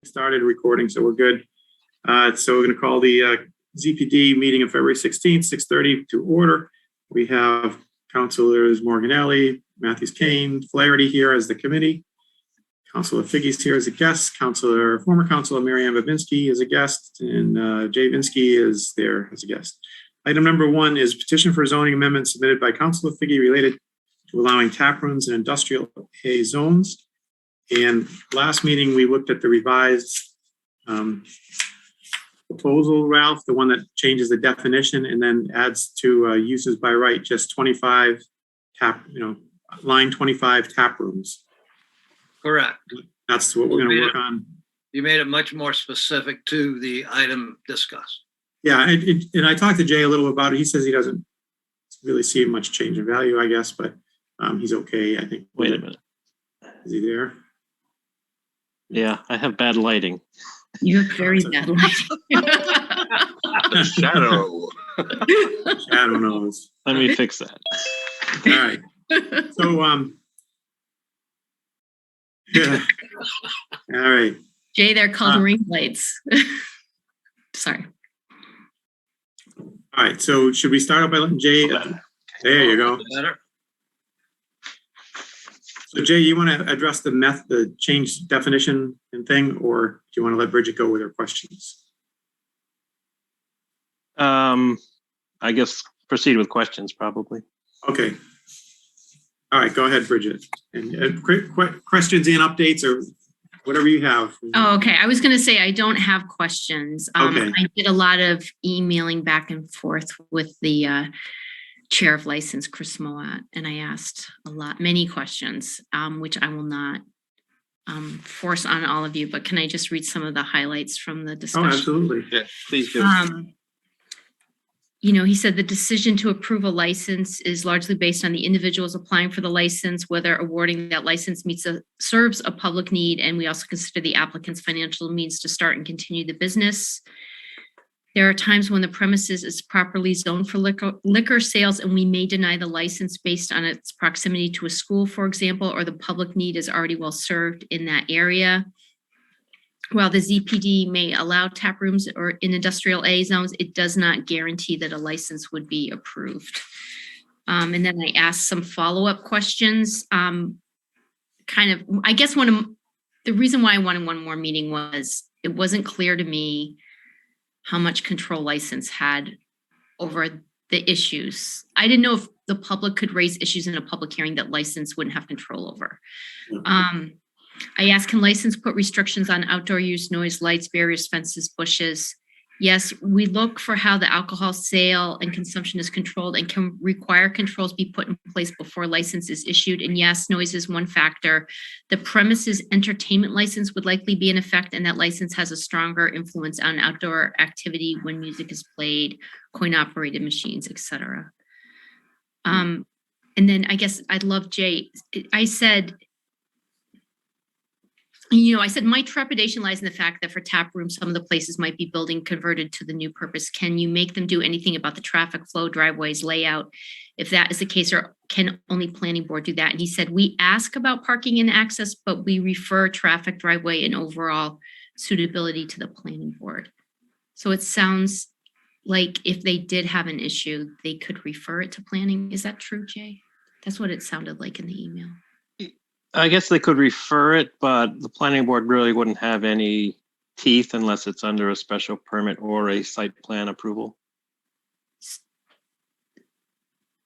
started recording, so we're good. So we're going to call the ZPD meeting of February 16th, 6:30 to order. We have Councilors Morganelli, Matthews Kane, Flaherty here as the committee. Councilor Figge's here as a guest. Former Councilor Mary Ann Babinski is a guest, and Jay Vinsky is there as a guest. Item number 1 is petition for zoning amendment submitted by Councilor Figge related to allowing tap rooms in industrial A zones. And last meeting, we looked at the revised proposal, Ralph, the one that changes the definition and then adds to uses by right, just 25 line 25 tap rooms. Correct. That's what we're going to work on. You made it much more specific to the item discussed. Yeah, and I talked to Jay a little about it. He says he doesn't really see much change in value, I guess, but he's okay, I think. Wait a minute. Is he there? Yeah, I have bad lighting. You have very bad lighting. The shadow. Shadow knows. Let me fix that. All right. So, yeah. All right. Jay, they're called ring lights. Sorry. All right. So, should we start off by letting Jay? There you go. Better. So, Jay, you want to address the change definition and thing, or do you want to let Bridget go with her questions? I guess proceed with questions, probably. Okay. All right. Go ahead, Bridget. And questions and updates or whatever you have. Oh, okay. I was going to say I don't have questions. Okay. I did a lot of emailing back and forth with the chair of license, Chris Moat, and I asked many questions, which I will not force on all of you, but can I just read some of the highlights from the discussion? Oh, absolutely. Yeah, please do. He said the decision to approve a license is largely based on the individuals applying for the license, whether awarding that license serves a public need, and we also consider the applicant's financial means to start and continue the business. There are times when the premises is properly zoned for liquor sales, and we may deny the license based on its proximity to a school, for example, or the public need is already well served in that area. While the ZPD may allow tap rooms or in industrial A zones, it does not guarantee that a license would be approved. And then I asked some follow-up questions. I guess the reason why I wanted one more meeting was it wasn't clear to me how much control license had over the issues. I didn't know if the public could raise issues in a public hearing that license wouldn't have control over. I asked, can license put restrictions on outdoor use, noise, lights, barriers, fences, bushes? Yes, we look for how the alcohol sale and consumption is controlled and can require controls be put in place before license is issued. And yes, noise is one factor. The premises entertainment license would likely be in effect, and that license has a stronger influence on outdoor activity when music is played, coin-operated machines, etc. And then I guess I'd love Jay. I said, my trepidation lies in the fact that for tap rooms, some of the places might be building converted to the new purpose. Can you make them do anything about the traffic flow, driveways, layout? If that is the case, or can only planning board do that? And he said, we ask about parking and access, but we refer traffic, driveway, and overall suitability to the planning board. So it sounds like if they did have an issue, they could refer it to planning. Is that true, Jay? That's what it sounded like in the email. I guess they could refer it, but the planning board really wouldn't have any teeth unless it's under a special permit or a site plan approval.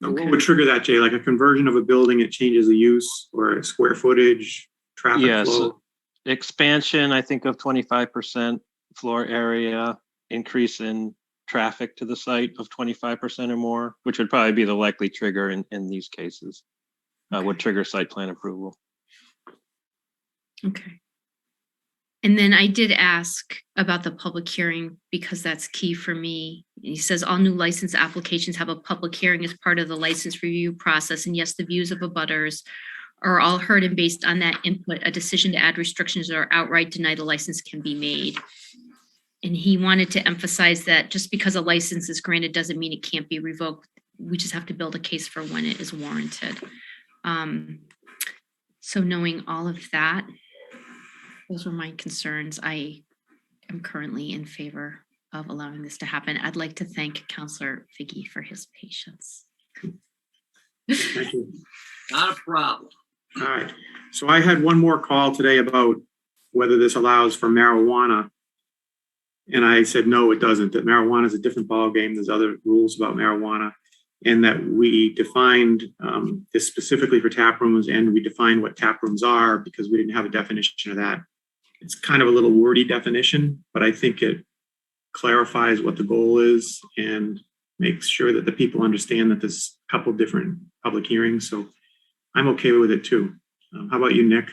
Okay. What would trigger that, Jay? Like a conversion of a building, it changes the use or square footage, traffic flow? Expansion, I think, of 25% floor area, increase in traffic to the site of 25% or more, which would probably be the likely trigger in these cases, would trigger site plan approval. Okay. And then I did ask about the public hearing because that's key for me. He says all new license applications have a public hearing as part of the license review process. And yes, the views of abutters are all heard, and based on that input, a decision to add restrictions or outright deny the license can be made. And he wanted to emphasize that just because a license is granted doesn't mean it can't be revoked. We just have to build a case for when it is warranted. So knowing all of that, Those were my concerns. I am currently in favor of allowing this to happen. I'd like to thank Counselor Figgy for his patience. Thank you. Not a problem. All right. So I had one more call today about whether this allows for marijuana. And I said, no, it doesn't, that marijuana is a different ballgame. There's other rules about marijuana. And that we defined this specifically for tap rooms, and we defined what tap rooms are because we didn't have a definition of that. It's kind of a little wordy definition, but I think it clarifies what the goal is and makes sure that the people understand that there's a couple different public hearings. So I'm okay with it too. How about you, Nick?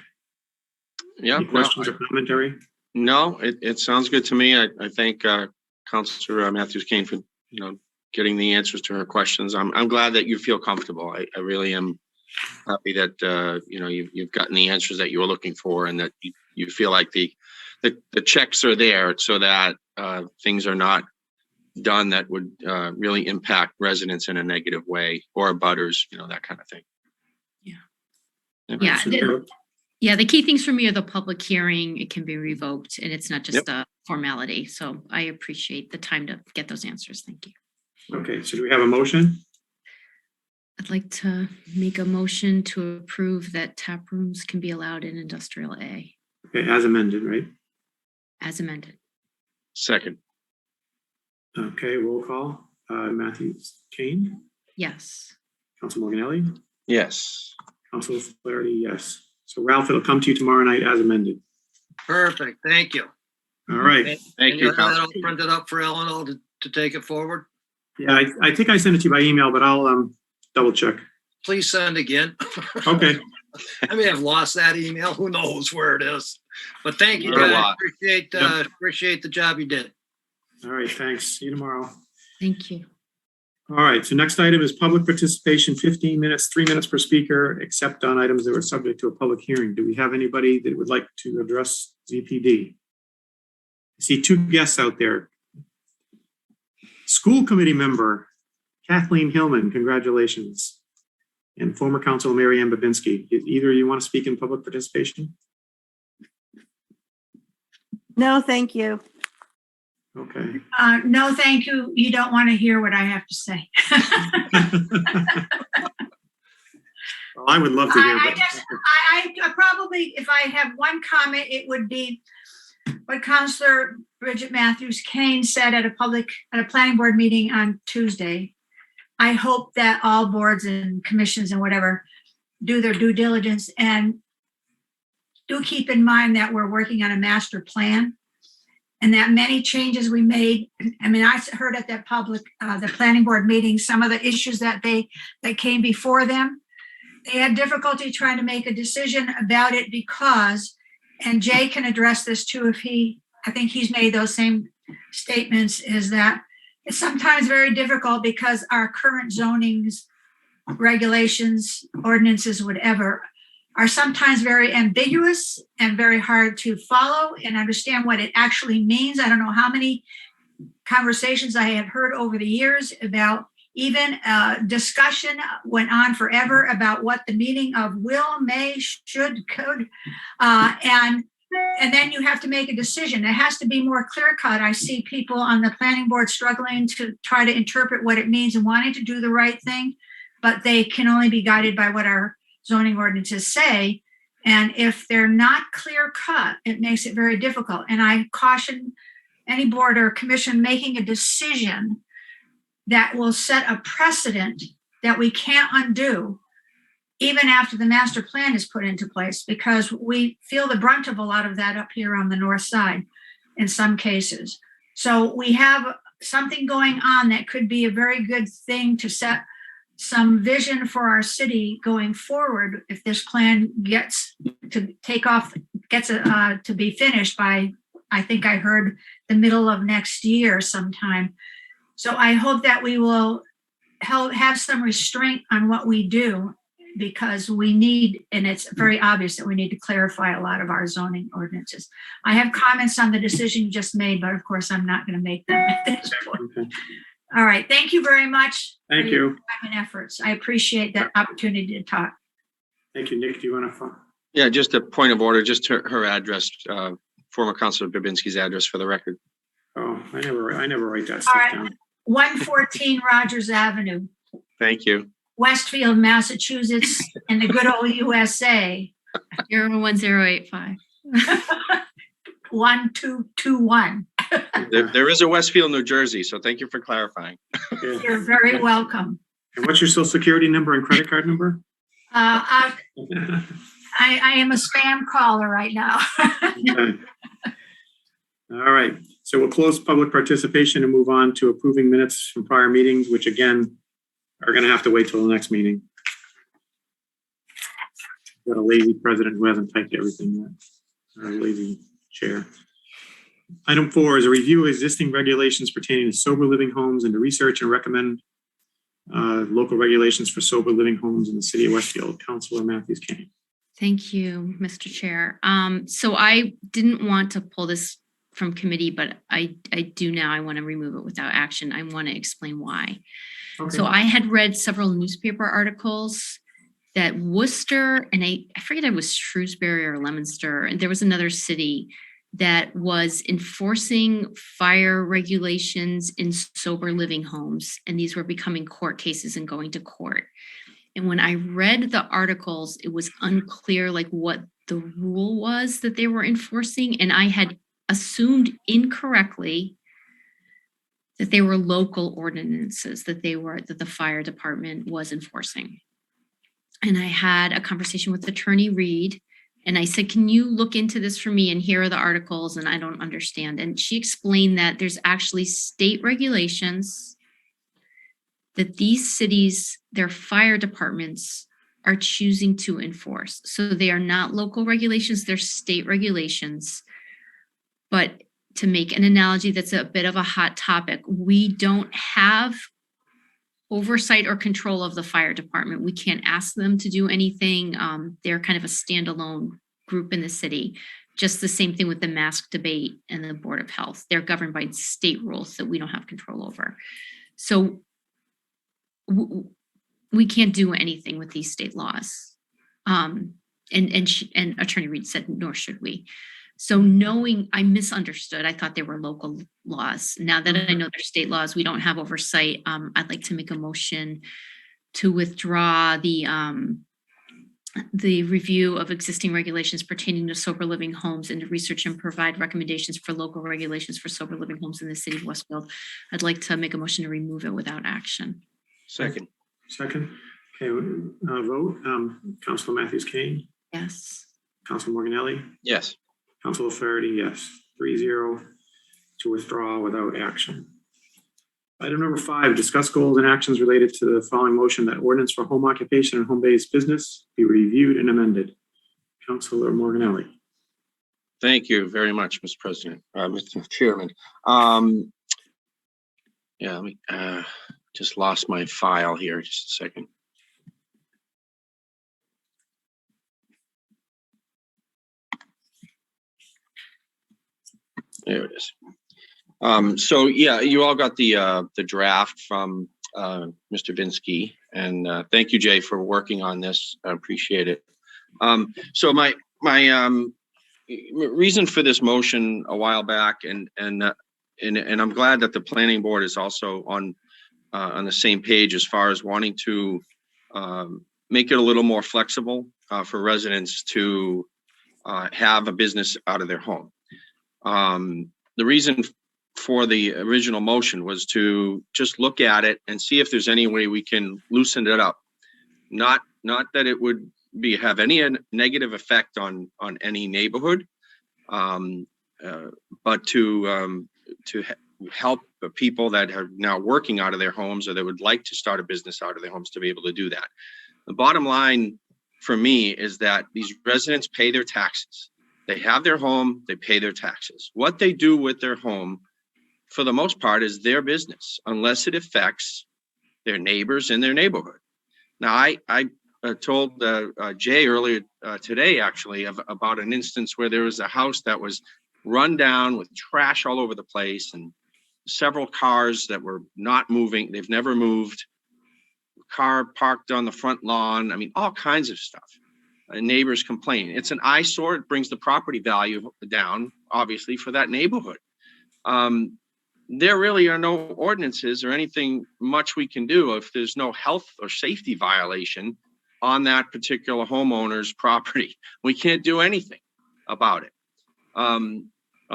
Yeah. Any questions or commentary? No, it sounds good to me. I thank Councilor Matthews Kane for, getting the answers to her questions. I'm glad that you feel comfortable. I really am happy that, you've gotten the answers that you were looking for, and that you feel like the checks are there so that things are not done that would really impact residents in a negative way, or abutters, that kind of thing. Yeah. Yeah, the key things for me are the public hearing, it can be revoked, and it's not just a formality. So I appreciate the time to get those answers. Thank you. Okay, so do we have a motion? I'd like to make a motion to approve that tap rooms can be allowed in industrial A Okay, as amended, right? as amended. Second. Okay, roll call. Matthews Kane, Yes. Council Morganelli, Yes. Council Flaherty, yes. So Ralph, it'll come to you tomorrow night as amended. Perfect. Thank you. All right. And Thank you, you'll have that all Councilor. printed up for Eleanor to take it forward. Yeah, I think I sent it to you by email, but I'll double check. Please send again. Okay, I may have lost that email. Who knows where it is? But thank you, You're a guys. lot. Appreciate the job you did. all right, thanks. See you tomorrow. Thank you. All right, so next item is public participation, 15 minutes, 3 minutes per speaker, except on items that were subject to a public hearing. Do we have anybody that would like to address ZPD? I see two guests out there. School committee member Kathleen Hillman, congratulations. And former council Mary Ann Babinski. Either of you want to speak in public participation? No, thank you. Okay. No, thank you. You don't want to hear what I have to say. Well, I would love to hear. I probably, if I have one comment, it would be what Councilor Bridget Matthews Kane said at a planning board meeting on Tuesday. I hope that all boards and commissions and whatever do their due diligence, and do keep in mind that we're working on a master plan, and that many changes we made. I mean, I heard at that the planning board meeting, some of the issues that came before them. They had difficulty trying to make a decision about it because, and Jay can address this too I think he's made those same statements, is that it's sometimes very difficult because our current zonings, regulations, ordinances, whatever, are sometimes very ambiguous and very hard to follow and understand what it actually means. I don't know how many conversations I have heard over the years about, even discussion went on forever about what the meaning of will, may, should, could, and then you have to make a decision. It has to be more clear cut. I see people on the planning board struggling to try to interpret what it means and wanting to do the right thing, but they can only be guided by what our zoning ordinances say. And if they're not clear cut, it makes it very difficult. And I caution any board or commission making a decision that will set a precedent that we can't undo even after the master plan is put into place, because we feel the brunt of a lot of that up here on the north side in some cases. So we have something going on that could be a very good thing to set some vision for our city going forward if this plan gets to to be finished by, I think I heard, the middle of next year sometime. So I hope that we will have some restraint on what we do, because we need, and it's very obvious that we need to clarify a lot of our zoning ordinances. I have comments on the decision you just made, but of course I'm not going to make them at this point. Okay. All right, thank you very much. Thank for your you. time and efforts. I appreciate that opportunity to talk. Thank you, Nick. Do you want to Yeah, just a point of order, just her address, former Councilor Babinski's address for the record. Oh, I never write that All stuff right. down. 114 Rogers Avenue, Thank you. Westfield, Massachusetts, and the good old USA, 01085. 1221. There is a Westfield, New Jersey, so thank you for clarifying. Yeah. You're very welcome. And what's your social security number and credit card number? I am a spam caller right now. Okay. All right, so we'll close public participation and move on to approving minutes from prior meetings, which again, are gonna have to wait till the next meeting. Got a lazy president who hasn't typed everything yet, or a lazy chair. Item 4 is a review of existing regulations pertaining to sober living homes and to research and recommend local regulations for sober living homes in the city of Westfield. Councilor Matthews Kane. Thank you, Mr. Chair. So I didn't want to pull this from committee, but I do now. I want to remove it without action. I want to explain why. So I had read several newspaper articles that Worcester, and I forget if it was Shrewsbury or Leominster, and there was another city that was enforcing fire regulations in sober living homes. And these were becoming court cases and going to court. And when I read the articles, it was unclear like what the rule was that they were enforcing. And I had assumed incorrectly that they were local ordinances that the fire department was enforcing. And I had a conversation with Attorney Reed, and I said, can you look into this for me? And here are the articles, and I don't understand. And she explained that there's actually state regulations that these cities, their fire departments are choosing to enforce. So they are not local regulations, they're state regulations. But to make an analogy that's a bit of a hot topic, we don't have oversight or control of the fire department. We can't ask them to do anything. They're kind of a standalone group in the city. Just the same thing with the mask debate and the Board of Health. They're governed by state rules that we don't have control over. So we can't do anything with these state laws. And Attorney Reed said, nor should we. So knowing, I misunderstood. I thought they were local laws. Now that I know they're state laws, we don't have oversight. I'd like to make a motion to withdraw the review of existing regulations pertaining to sober living homes and to research and provide recommendations for local regulations for sober living homes in the city of Westfield. I'd like to make a motion to remove it without action. Second. Second. Okay, vote. Councilor Matthews Kane, Yes. Councilor Morganelli, Yes. Councilor Flaherty, yes. 3-0 to withdraw without action. Item number 5, discuss goals and actions related to the following motion that ordinance for home occupation and home-based business be reviewed and amended. Councilor Morganelli. Thank you very much, Mr. President, Mr. Chairman. Yeah, let me, just lost my file here, just a second. There it is. So yeah, you all got the draft from Mr. Vinsky, and thank you, Jay, for working on this. I appreciate it. So my reason for this motion a while back, and I'm glad that the planning board is also on the same page as far as wanting to make it a little more flexible for residents to have a business out of their home. The reason for the original motion was to just look at it and see if there's any way we can loosen it up. Not that it would have any negative effect on any neighborhood, but to help the people that are now working out of their homes or that would like to start a business out of their homes to be able to do that. The bottom line for me is that these residents pay their taxes. They have their home, they pay their taxes. What they do with their home, for the most part, is their business, unless it affects their neighbors in their neighborhood. Now, I told Jay earlier today, actually, about an instance where there was a house that was run down with trash all over the place and several cars that were not moving. They've never moved. Car parked on the front lawn. I mean, all kinds of stuff. neighbors complain. It's an eyesore. It brings the property value down, obviously, for that neighborhood. There really are no ordinances or anything much we can do if there's no health or safety violation on that particular homeowner's property. We can't do anything about it. On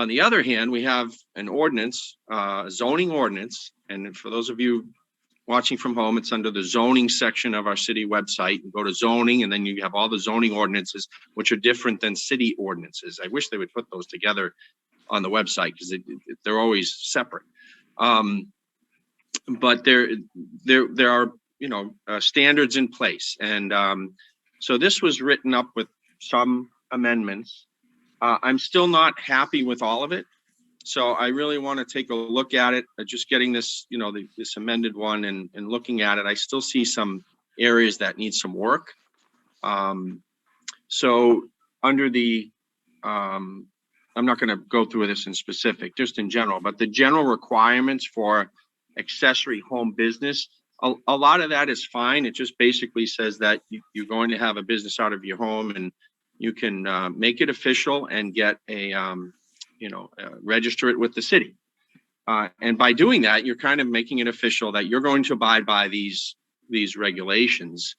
the other hand, we have an ordinance, zoning ordinance, and for those of you watching from home, it's under the zoning section of our city website. You go to zoning, and then you have all the zoning ordinances, which are different than city ordinances. I wish they would put those together on the website because they're always separate. But there are, standards in place. And so this was written up with some amendments. I'm still not happy with all of it. So I really want to take a look at it, just getting this, this amended one and looking at it. I still see some areas that need some work. So under the, I'm not going to go through this in specific, just in general, but the general requirements for accessory home business, a lot of that is fine. It just basically says that you're going to have a business out of your home and you can make it official and get a, register it with the city. And by doing that, you're kind of making it official that you're going to abide by these regulations,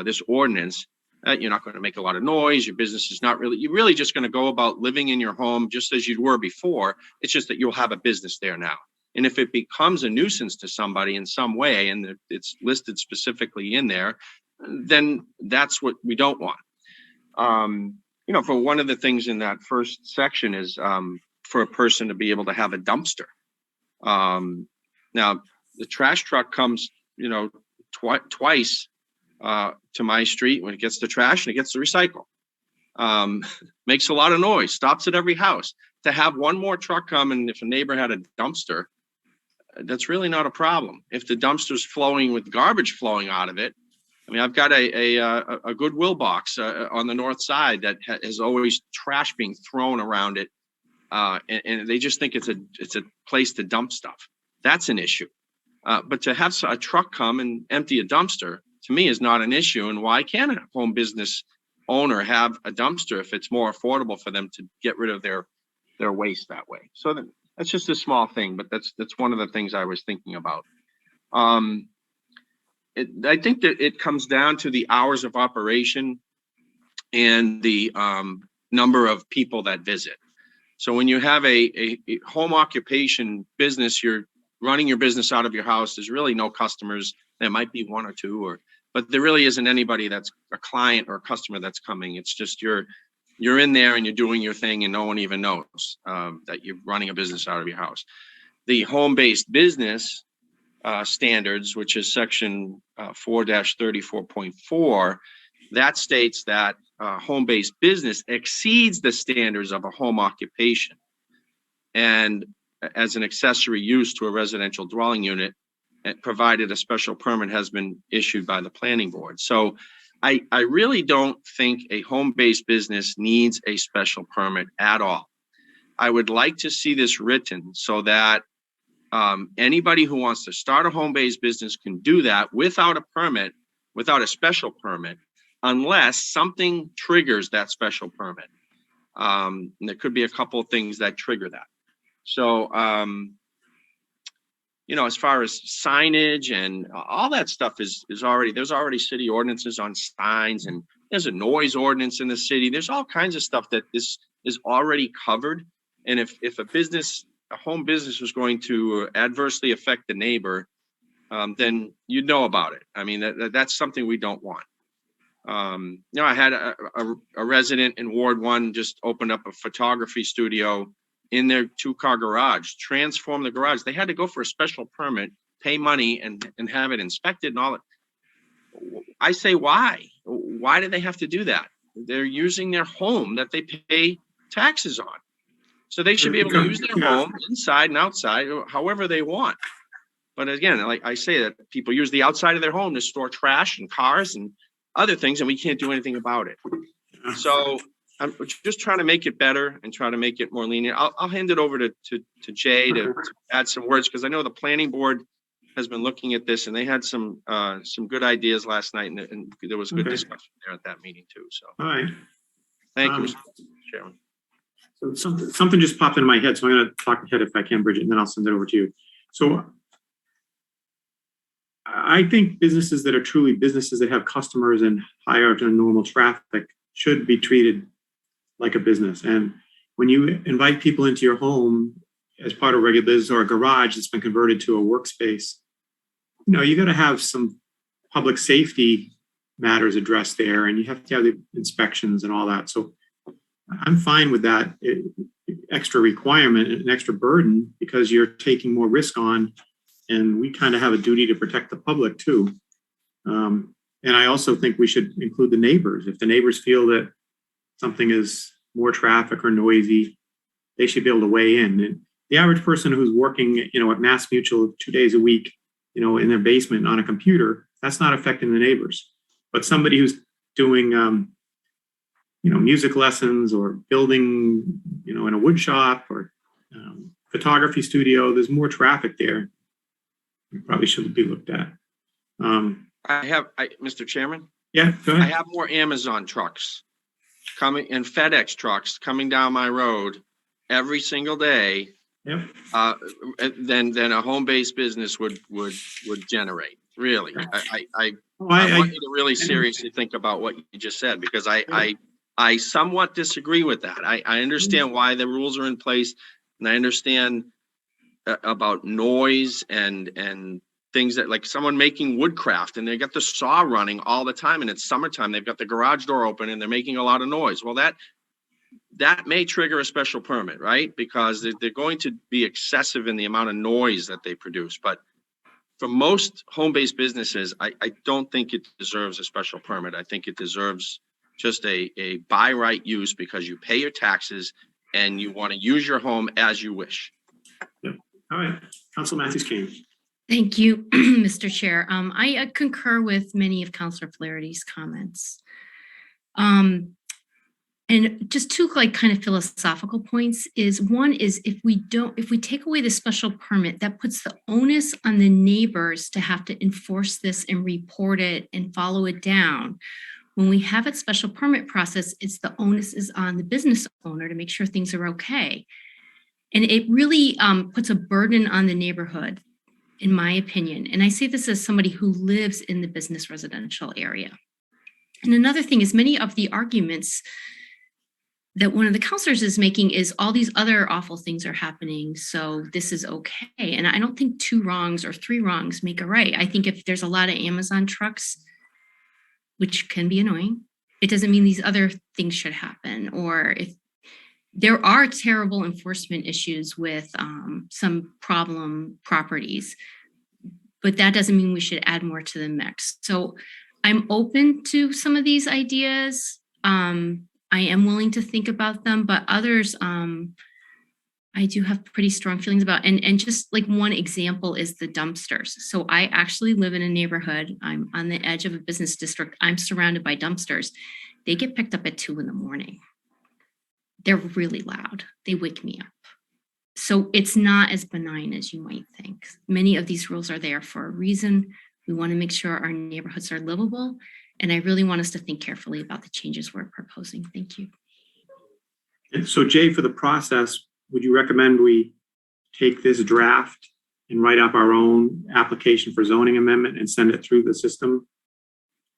this ordinance. You're not going to make a lot of noise. Your business is not really, you're really just going to go about living in your home just as you were before. It's just that you'll have a business there now. And if it becomes a nuisance to somebody in some way, and it's listed specifically in there, then that's what we don't want. For one of the things in that first section is for a person to be able to have a dumpster. Now, the trash truck comes, twice to my street when it gets the trash and it gets the recycle. Makes a lot of noise, stops at every house. To have one more truck come, and if a neighbor had a dumpster, that's really not a problem. If the dumpster's flowing with garbage flowing out of it, I mean, I've got a Goodwill box on the north side that has always trash being thrown around it, and they just think it's a place to dump stuff. That's an issue. But to have a truck come and empty a dumpster, to me, is not an issue. And why can't a home business owner have a dumpster if it's more affordable for them to get rid of their waste that way? So that's just a small thing, but that's one of the things I was thinking about. I think that it comes down to the hours of operation and the number of people that visit. So when you have a home occupation business, you're running your business out of your house. There's really no customers. There might be one or two, but there really isn't anybody that's a client or a customer that's coming. It's just you're in there and you're doing your thing and no one even knows that you're running a business out of your house. The home-based business standards, which is section 4-34.4, that states that home-based business exceeds the standards of a home occupation and as an accessory use to a residential dwelling unit, provided a special permit has been issued by the planning board. So I really don't think a home-based business needs a special permit at all. I would like to see this written so that anybody who wants to start a home-based business can do that without a permit, without a special permit, unless something triggers that special permit. And there could be a couple of things that trigger that. So, as far as signage and all that stuff is already, there's already city ordinances on signs, and there's a noise ordinance in the city. There's all kinds of stuff that is already covered. And if a home business was going to adversely affect the neighbor, then you'd know about it. I mean, that's something we don't want. I had a resident in Ward 1 just opened up a photography studio in their 2-car garage, transform the garage. They had to go for a special permit, pay money and have it inspected and all that. I say, why? Why do they have to do that? They're using their home that they pay taxes on. So they should be able to use their home inside and outside, however they want. But again, like I say, that people use the outside of their home to store trash and cars and other things, and we can't do anything about it. So I'm just trying to make it better and try to make it more lenient. I'll hand it over to Jay to add some words, because I know the planning board has been looking at this, and they had some good ideas last night, and there was good Okay. discussion there at that meeting too. So All right. thank you, Um, Mr. Chairman. So something just popped into my head, so I'm going to talk ahead if I can, Bridget, and then I'll send it over to you. So I think businesses that are truly businesses that have customers and higher than normal traffic should be treated like a business. And when you invite people into your home as part of regular business or a garage that's been converted to a workspace, you got to have some public safety matters addressed there, and you have to have the inspections and all that. So I'm fine with that extra requirement and an extra burden because you're taking more risk on, and we kind of have a duty to protect the public too. And I also think we should include the neighbors. If the neighbors feel that something is more traffic or noisy, they should be able to weigh in. And the average person who's working, at Mass Mutual 2 days a week, in their basement on a computer, that's not affecting the neighbors. But somebody who's doing, music lessons or building, in a wood shop or photography studio, there's more traffic there. It probably should be looked at. Mr. Chairman, Yeah, go I ahead. have more Amazon trucks coming and FedEx trucks coming down my road every single day Yep. than a home-based business would generate. Really, I Oh, want you to really seriously think about what you just said, because I somewhat disagree with that. I understand why the rules are in place, and I understand about noise and things that, like someone making woodcraft and they got the saw running all the time, and it's summertime, they've got the garage door open and they're making a lot of noise. Well, that may trigger a special permit, right? Because they're going to be excessive in the amount of noise that they produce. But for most home-based businesses, I don't think it deserves a special permit. I think it deserves just a by right use because you pay your taxes and you want to use your home as you wish. All right. Council Matthews Kane. Thank you, Mr. Chair. I concur with many of Councilor Flaherty's comments. And just two kind of philosophical points is one is if we take away the special permit, that puts the onus on the neighbors to have to enforce this and report it and follow it down. When we have a special permit process, it's the onus is on the business owner to make sure things are okay. And it really puts a burden on the neighborhood, in my opinion. And I say this as somebody who lives in the business residential area. And another thing is many of the arguments that one of the counselors is making is all these other awful things are happening, so this is okay. And I don't think 2 wrongs or 3 wrongs make a right. I think if there's a lot of Amazon trucks, which can be annoying, it doesn't mean these other things should happen. Or if there are terrible enforcement issues with some problem properties, but that doesn't mean we should add more to the mix. So I'm open to some of these ideas. I am willing to think about them, but others I do have pretty strong feelings about. And just like one example is the dumpsters. So I actually live in a neighborhood. I'm on the edge of a business district. I'm surrounded by dumpsters. They get picked up at 2 a.m. They're really loud. They wake me up. So it's not as benign as you might think. Many of these rules are there for a reason. We want to make sure our neighborhoods are livable. And I really want us to think carefully about the changes we're proposing. Thank you. And so Jay, for the process, would you recommend we take this draft and write up our own application for zoning amendment and send it through the system?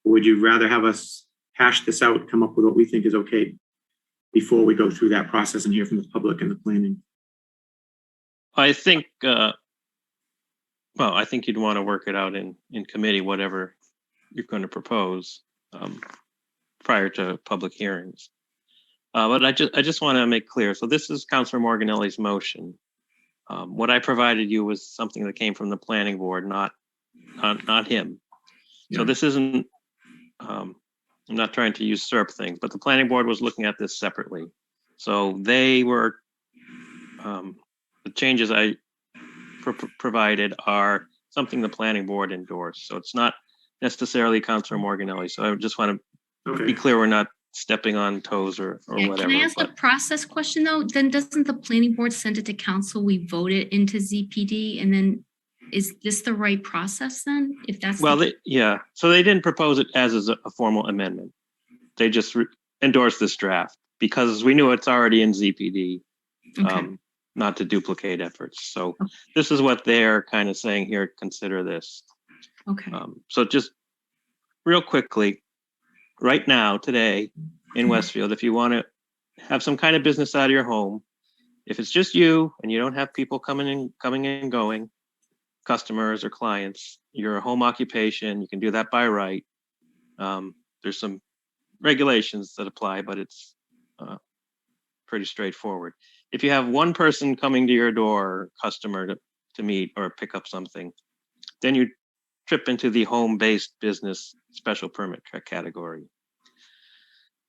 Or would you rather have us hash this out, come up with what we think is okay before we go through that process and hear from the public and the planning? I think, I think you'd want to work it out in committee, whatever you're going to propose prior to public hearings. But I just want to make clear. So this is Councilor Morganelli's motion. What I provided you was something that came from the planning board, not him. So Yeah. this isn't. I'm not trying to usurp things, but the planning board was looking at this separately. So they were the changes I provided are something the planning board endorsed. So it's not necessarily Councilor Morganelli. So I just want to be clear, we're not stepping on toes or whatever. Can I ask a process question though? Then doesn't the planning board send it to council? We vote it into ZPD and then is this the right process then? If that's. Well, yeah, so they didn't propose it as a formal amendment. They just endorsed this draft because we knew it's already in ZPD, Okay. not to duplicate efforts. So this is what they're kind of saying here, consider this. Okay. So just real quickly, right now, today in Westfield, if you want to have some kind of business out of your home, if it's just you and you don't have people coming and going, customers or clients, you're a home occupation, you can do that by right. There's some regulations that apply, but it's pretty straightforward. If you have one person coming to your door, customer to meet or pick up something, then you trip into the home-based business special permit category.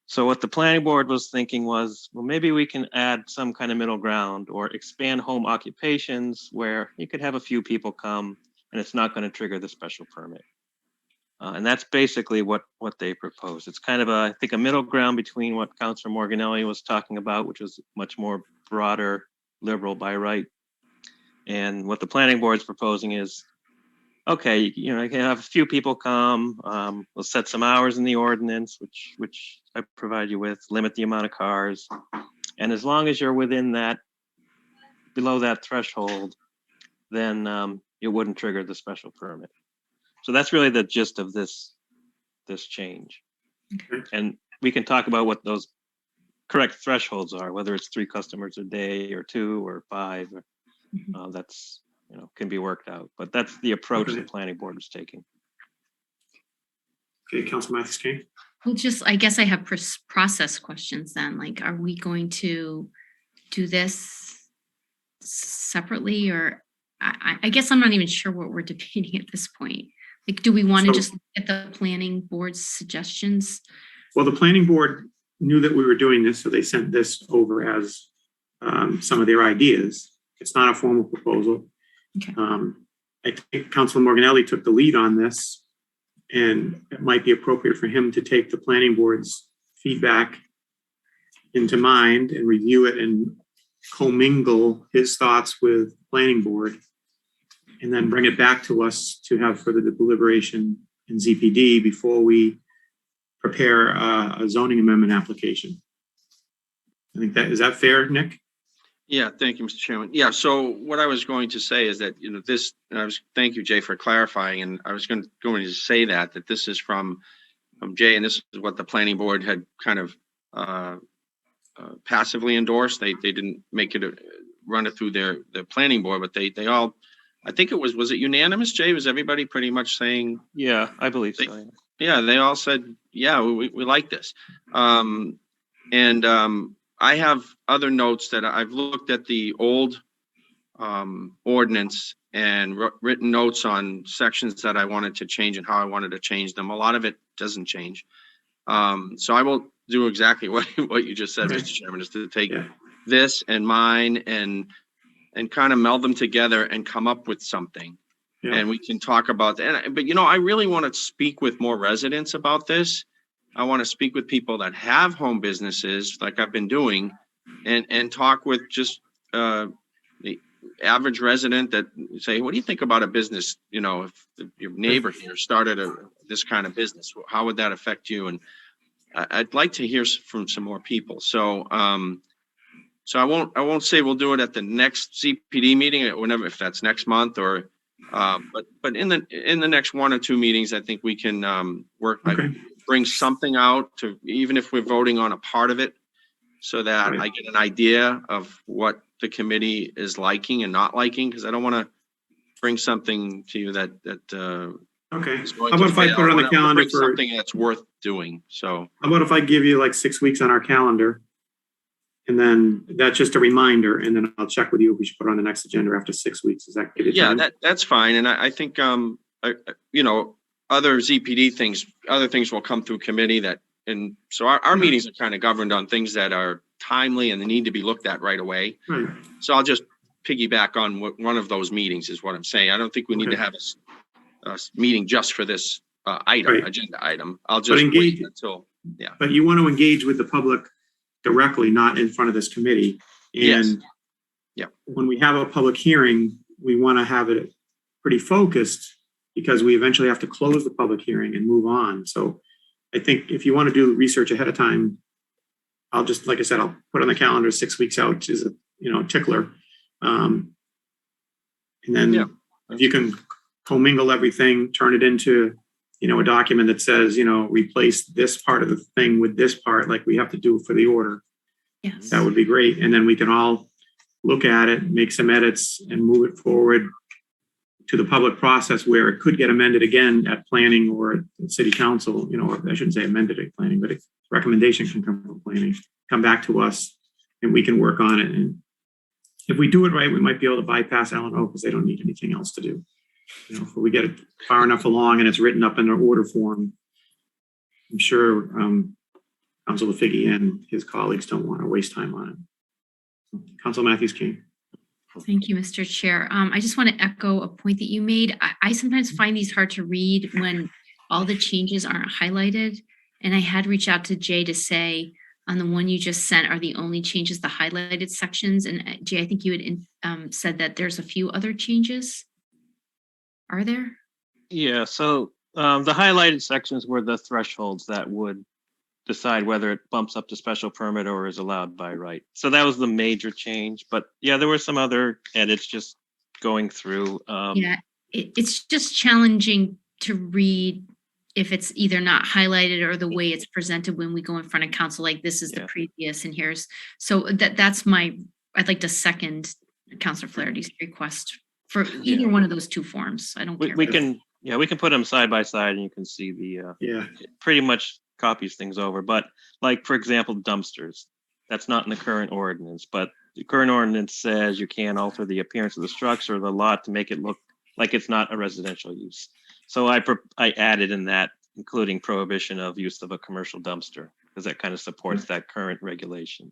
So what the planning board was thinking was, well, maybe we can add some kind of middle ground or expand home occupations where you could have a few people come and it's not going to trigger the special permit. And that's basically what they proposed. It's kind of I think a middle ground between what Councilor Morganelli was talking about, which was much more broader, liberal by right. And what the planning board's proposing is, okay, you can have a few people come. We'll set some hours in the ordinance, which I provide you with, limit the amount of cars. And as long as you're within that, below that threshold, then it wouldn't trigger the special permit. So that's really the gist of this change. Okay. And we can talk about what those correct thresholds are, whether it's 3 customers a day or 2 or 5. That's can be worked out. But that's the approach Okay. the planning board is taking. Okay, Councilor Matthews Kane. Well, I guess I have process questions then. Like, are we going to do this separately, or I guess I'm not even sure what we're debating at this point. Like, do we want to So- just look at the planning board's suggestions? Well, the planning board knew that we were doing this, so they sent this over as some of their ideas. It's not a formal proposal. Okay. I think Councilor Morganelli took the lead on this, and it might be appropriate for him to take the planning board's feedback into mind and review it and commingle his thoughts with the planning board, and then bring it back to us to have further deliberation in ZPD before we prepare a zoning amendment application. I think is that fair, Nick? Yeah, thank you, Mr. Chairman. Yeah, so what I was going to say is that, thank you, Jay, for clarifying. And I was going to say that this is from Jay, and this is what the planning board had kind of passively endorsed. They didn't make it run it through their planning board, but they all, I think it was it unanimous, Jay? Was everybody pretty much saying? Yeah, I believe so. Yeah, they all said, yeah, we like this. I have other notes that I've looked at the old ordinance and written notes on sections that I wanted to change and how I wanted to change them. A lot of it doesn't change. So I will do exactly what you just said, Okay. Mr. Chairman, is to take this and mine and kind of meld them together and come up with something. Yeah. And we can talk about that. But, I really want to speak with more residents about this. I want to speak with people that have home businesses like I've been doing and talk with just the average resident that say, what do you think about a business? If your neighbor here started this kind of business, how would that affect you? And I'd like to hear from some more people. So, so I won't say we'll do it at the next ZPD meeting, whenever, if that's next month or, but in the next 1 or 2 meetings, I think we can work. Okay. Bring something out to, even if we're voting on a part of it, so that Right. I get an idea of what the committee is liking and not liking, because I don't want to bring something to you that Okay. is going How about to if I fail. put it on the wanna calendar bring for, something that's worth doing. So how about if I give you like 6 weeks on our calendar? And then that's just a reminder, and then I'll check with you if we should put it on the next agenda after 6 weeks. Does that give you time? that's fine. And I think other ZPD things, other things will come through committee and so our meetings are kind of governed on things that are timely and they need to be looked at right away. Right. So I'll just piggyback on one of those meetings is what I'm saying. I don't think we need to have a meeting just for this Right. agenda item. I'll just engage- wait until, But you want to engage with the public directly, not in front of this committee. Yes. And Yeah. when we have a public hearing, we want to have it pretty focused because we eventually have to close the public hearing and move on. So I think if you want to do research ahead of time, I'll just, like I said, I'll put on the calendar 6 weeks out as a, tickler. And then Yeah. if you can commingle everything, turn it into, a document that says, replace this part of the thing with this part, like we have to do for the order, Yes. that would be great. And then we can all look at it, make some edits and move it forward to the public process where it could get amended again at planning or at city council, or I shouldn't say amended at planning, but a recommendation can come from planning, come back to us and we can work on it. And if we do it right, we might be able to bypass LNO because they don't need anything else to do. If we get it far enough along and it's written up in an order form, I'm sure Councilor Figgy and his colleagues don't want to waste time on it. Council Matthews King. Thank you, Mr. Chair. I just want to echo a point that you made. I sometimes find these hard to read when all the changes aren't highlighted. And I had reached out to Jay to say, on the one you just sent are the only changes, the highlighted sections. And Jay, I think you had said that there's a few other changes. Are there? Yeah, so the highlighted sections were the thresholds that would decide whether it bumps up to special permit or is allowed by right. So that was the major change. But yeah, there were some other edits just going through. Yeah, it's just challenging to read if it's either not highlighted or the way it's presented when we go in front of council, like this is the Yeah. previous and here's, so that's I'd like to second Councilor Flaherty's request for either one of those two forms. I don't care. We can put them side by side and you can see the Yeah. it pretty much copies things over. But like, for example, dumpsters, that's not in the current ordinance, but the current ordinance says you can't alter the appearance of the structure or the lot to make it look like it's not a residential use. So I added in that, including prohibition of use of a commercial dumpster, because that kind of supports that current regulation.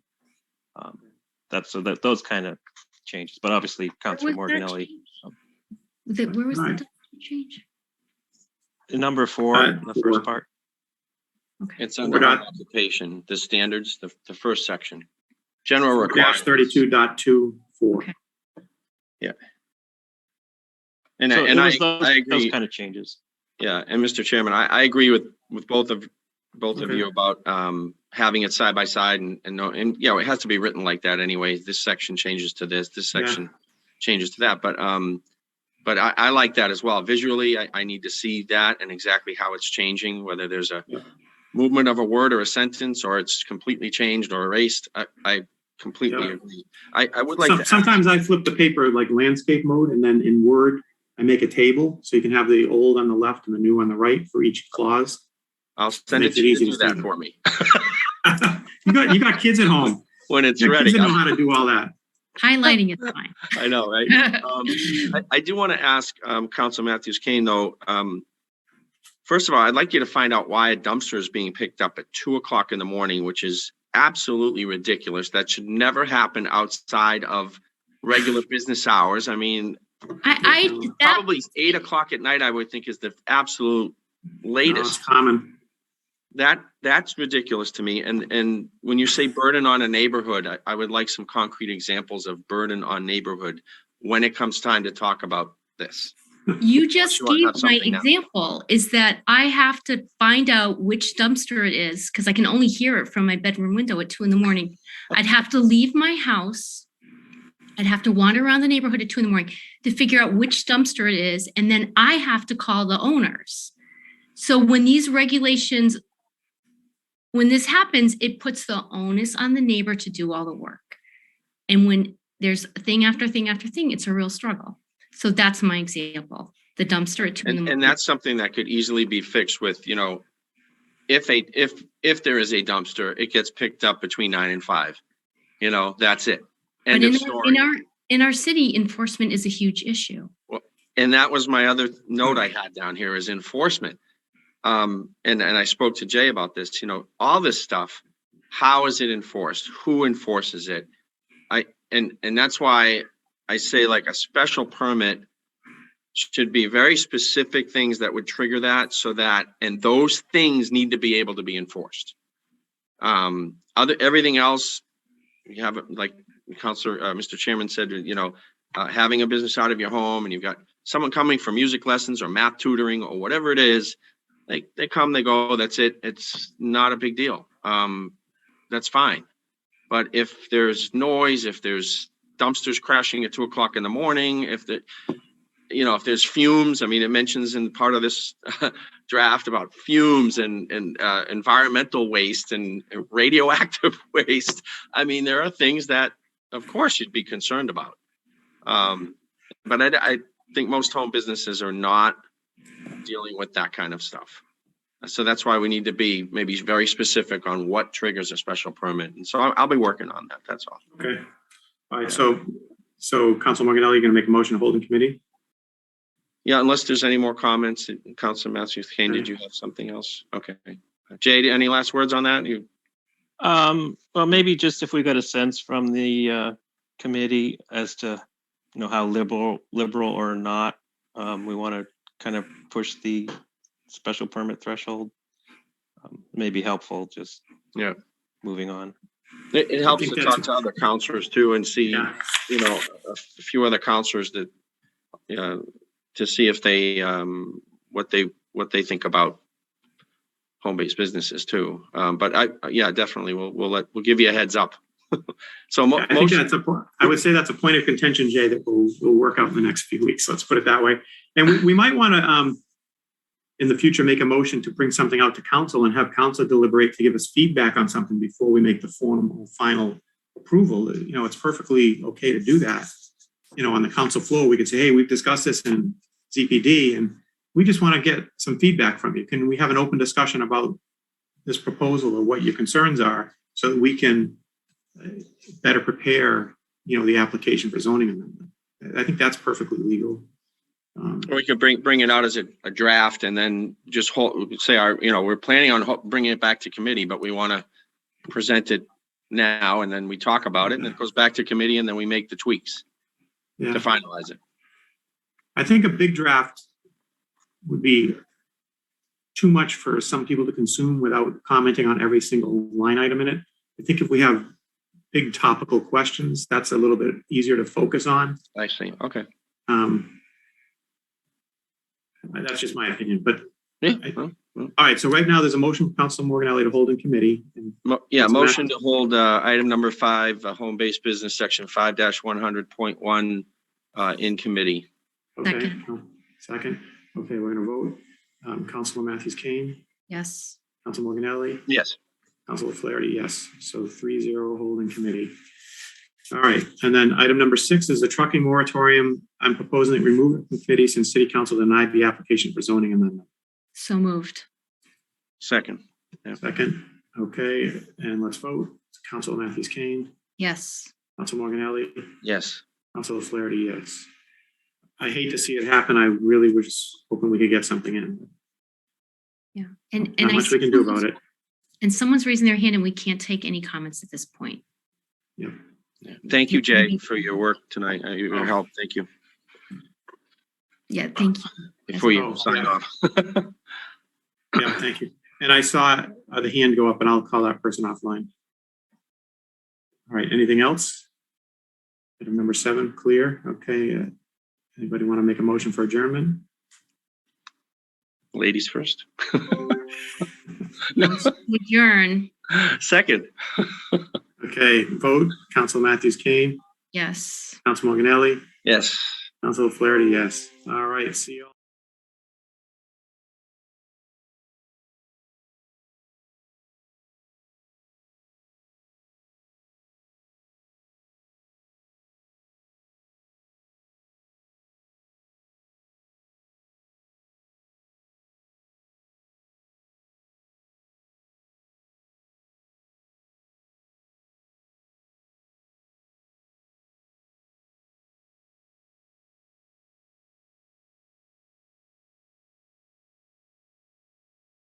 Those kind of changes, but obviously Councilor Morganelli. Where was Right. the change? Number 4, the 4. first part. Okay. It's under We're not- occupation, the standards, the first section. General Dash requirements. 32.24. Okay. And So it I was those agree. kind of changes. Yeah, and Mr. Chairman, I agree with both of Okay. you about having it side by side and it has to be written like that anyway. This section changes to this Yeah. section changes to that. But I like that as well. Visually, I need to see that and exactly how it's changing, whether there's a Yeah. movement of a word or a sentence or it's completely changed or erased. I completely Yeah. agree. I would like to ask- Sometimes I flip the paper like landscape mode and then in Word, I make a table so you can have the old on the left and the new on the right for each clause. I'll send it Makes to it you easy to to do that see. for me You got kids at home. when it's Your ready. kids know how to do all that. Highlighting is fine. I know, right? I do want to ask Council Matthews Kane, though. First of all, I'd like you to find out why a dumpster is being picked up at 2:00 in the morning, which is absolutely ridiculous. That should never happen outside of regular business hours. I mean, That probably 8:00 at night, I would think, is the absolute No, latest. it's common. That's ridiculous to me. And when you say burden on a neighborhood, I would like some concrete examples of burden on neighborhood when it comes time to talk about this. You just Sure, gave that's my something now. example is that I have to find out which dumpster it is because I can only hear it from my bedroom window at 2 a.m. I'd have to leave my house. I'd have to wander around the neighborhood at 2 a.m. to figure out which dumpster it is. And then I have to call the owners. So when these regulations, when this happens, it puts the onus on the neighbor to do all the work. And when there's thing after thing after thing, it's a real struggle. So that's my example. The dumpster at 2 a.m. And that's something that could easily be fixed with, if there is a dumpster, it gets picked up between 9 and 5. That's it. End of story. In our city, enforcement is a huge issue. And that was my other note I had down here is enforcement. And I spoke to Jay about this, all this stuff. How is it enforced? Who enforces it? And that's why I say like a special permit should be very specific things that would trigger that and those things need to be able to be enforced. Everything else, you have like Councilor, Mr. Chairman said, having a business out of your home and you've got someone coming for music lessons or math tutoring or whatever it is, they come, they go, that's it. It's not a big deal. That's fine. But if there's noise, if there's dumpsters crashing at 2:00 in the morning, if there's fumes, I mean, it mentions in part of this draft about fumes and environmental waste and radioactive waste. I mean, there are things that, of course, you'd be concerned about. But I think most home businesses are not dealing with that kind of stuff. So that's why we need to be maybe very specific on what triggers a special permit. And so I'll be working on that. That's all. Okay. All right. So Council Morganelli, you're going to make a motion to hold in committee? Yeah, unless there's any more comments. Councilor Matthews Kane, did you have something else? Okay. Jay, any last words on that? Well, maybe just if we got a sense from the committee as to, how liberal or not, we want to kind of push the special permit threshold. May be helpful, just moving on. It helps think to that's- talk to other counselors too and see, Yeah. a few other counselors that, to see if they, what they think about home-based businesses too. But definitely we'll give you a heads up. So I think I would say that's a point of contention, Jay, that we'll work out in the next few weeks. Let's put it that way. And we might want to, in the future, make a motion to bring something out to council and have council deliberate to give us feedback on something before we make the formal final approval. It's perfectly okay to do that. On the council floor, we could say, hey, we've discussed this in ZPD and we just want to get some feedback from you. Can we have an open discussion about this proposal or what your concerns are so that we can better prepare, the application for zoning amendment? I think that's perfectly legal. Or we could bring it out as a draft and then just say we're planning on bringing it back to committee, but we want to present it now and then we talk about it and it goes back to committee and then we make the tweaks Yeah. to finalize it. I think a big draft would be too much for some people to consume without commenting on every single line item in it. I think if we have big topical questions, that's a little bit easier to focus on. I see. Okay. That's just my opinion, but Yeah. all right. So right now there's a motion from Council Morganelli to hold in committee. And Motion to hold item number 5, home-based business section 5-100.1 in committee. okay. Second. Okay, we're going to vote. Councilor Matthews Kane, Yes. Council Morganelli, Yes. Councilor Flaherty, yes. So 3-0 holding committee. All right. And then item number 6 is the trucking moratorium. I'm proposing that we remove it from committee since City Council denied the application for zoning amendment. So moved. Second. Second. Okay. And let's vote. Councilor Matthews Kane, Yes. Council Morganelli, Yes. Councilor Flaherty, yes. I hate to see it happen. I really was hoping we could get something in. Yeah. And Not I much we can do about it. And someone's raising their hand and we can't take any comments at this point. Yeah. Thank you, Jay, for your work tonight. Your help. Thank you. Yeah, thank you. Before you Oh, sign yeah. off. Yeah, thank you. And I saw the hand go up and I'll call that person offline. All right, anything else? Item number 7, clear. Okay. Anybody want to make a motion for adjournment? Ladies first. Adjourn. Second. Okay, vote. Council Matthews Kane, Yes. Council Morganelli, Yes. Council Flaherty, yes. All right, see you all.